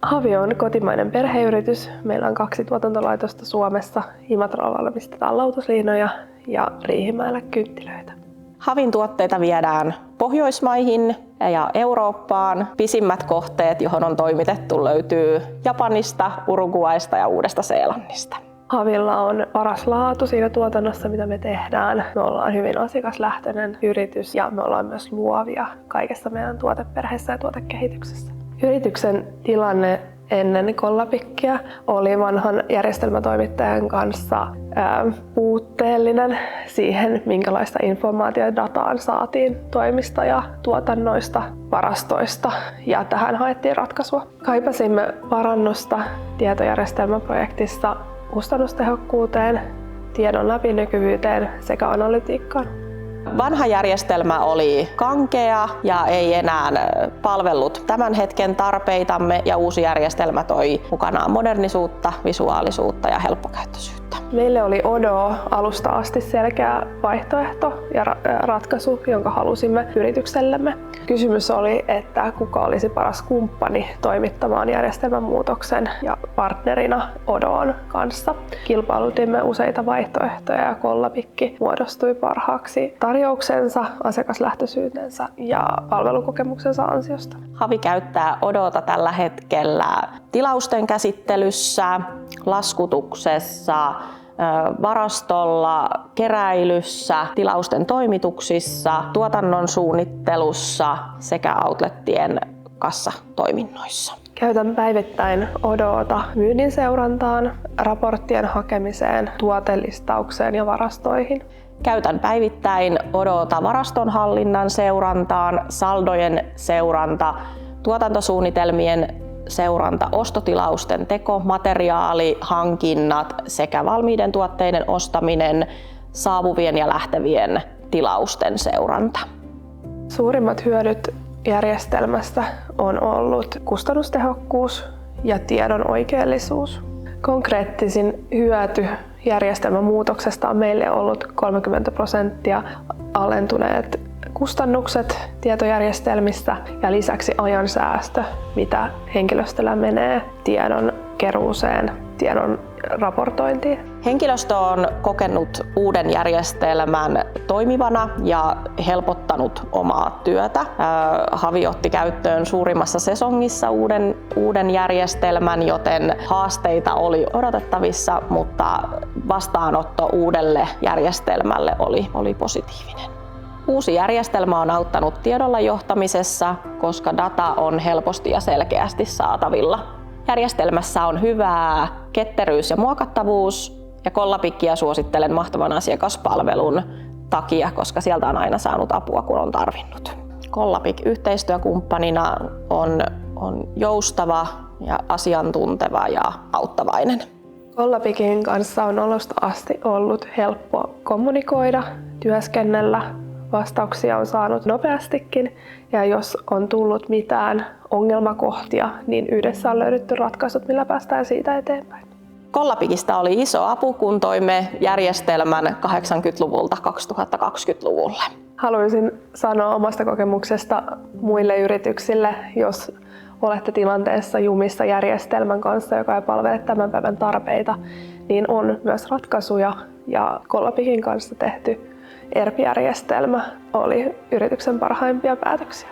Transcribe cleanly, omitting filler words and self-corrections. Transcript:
Havi on kotimainen perheyritys. Meillä on 2 tuotantolaitosta Suomessa. Imatralla valmistetaan lautasliinoja ja Riihimäellä kynttilöitä. Havin tuotteita viedään Pohjoismaihin ja Eurooppaan. Pisimmät kohteet, johon on toimitettu, löytyy Japanista, Uruguaysta ja Uudesta-Seelannista. Havilla on paras laatu siinä tuotannossa, mitä me tehdään. Me ollaan hyvin asiakaslähtöinen yritys ja me ollaan myös luovia kaikessa meidän tuoteperheessä ja tuotekehityksessä. Yrityksen tilanne ennen Kollapickia oli vanhan järjestelmätoimittajan kanssa puutteellinen siihen, minkälaista informaatiodataan saatiin toimista ja tuotannoista, varastoista, ja tähän haettiin ratkaisua. Kaipasimme parannusta tietojärjestelmäprojektissa kustannustehokkuuteen, tiedon läpinäkyvyyteen sekä analytiikkaan. Vanha järjestelmä oli kankea ja ei enää palvellut tämän hetken tarpeitamme, ja uusi järjestelmä toi mukanaan modernisuutta, visuaalisuutta ja helppokäyttöisyyttä. Meille oli Odoo alusta asti selkeä vaihtoehto ja ratkaisu, jonka halusimme yrityksellemme. Kysymys oli, että kuka olisi paras kumppani toimittamaan järjestelmän muutoksen ja partnerina Odoon kanssa. Kilpailutimme useita vaihtoehtoja ja Kollapicki muodostui parhaaksi tarjouksensa, asiakaslähtöisyytensä ja palvelukokemuksensa ansiosta. Havi käyttää Odoota tällä hetkellä tilausten käsittelyssä, laskutuksessa, varastolla, keräilyssä, tilausten toimituksissa, tuotannon suunnittelussa sekä outlettien kassatoiminnoissa. Käytän päivittäin Odoota myynnin seurantaan, raporttien hakemiseen, tuotelistaukseen ja varastoihin. Käytän päivittäin Odoota varastonhallinnan seurantaan, saldojen seuranta, tuotantosuunnitelmien seuranta, ostotilausten teko, materiaalihankinnat sekä valmiiden tuotteiden ostaminen, saapuvien ja lähtevien tilausten seuranta. Suurimmat hyödyt järjestelmästä on ollut kustannustehokkuus ja tiedon oikeellisuus. Konkreettisin hyöty järjestelmän muutoksesta on meille ollut 30% alentuneet kustannukset tietojärjestelmistä ja lisäksi ajansäästö, mitä henkilöstöllä menee tiedon keruuseen, tiedon raportointiin. Henkilöstö on kokenut uuden järjestelmän toimivana ja helpottanut omaa työtä. Havi otti käyttöön suurimmassa sesongissa uuden järjestelmän, joten haasteita oli odotettavissa, mutta vastaanotto uudelle järjestelmälle oli positiivinen. Uusi järjestelmä on auttanut tiedolla johtamisessa, koska data on helposti ja selkeästi saatavilla. Järjestelmässä on hyvää ketteryys ja muokattavuus, ja Kollapickia suosittelen mahtavan asiakaspalvelun takia, koska sieltä on aina saanut apua, kun on tarvinnut. Kollapic yhteistyökumppanina on joustava ja asiantunteva ja auttavainen. Kollapicin kanssa on alusta asti ollut helppo kommunikoida, työskennellä. Vastauksia on saanut nopeastikin, ja jos on tullut mitään ongelmakohtia, niin yhdessä on löydetty ratkaisut, millä päästään siitä eteenpäin. Kollapicista oli iso apu, kun toimme järjestelmän 80-luvulta 2020-luvulle. Haluaisin sanoa omasta kokemuksesta muille yrityksille, jos olette tilanteessa jumissa järjestelmän kanssa, joka ei palvele tämän päivän tarpeita, niin on myös ratkaisuja, ja Kollapicin kanssa tehty ERP-järjestelmä oli yrityksen parhaimpia päätöksiä.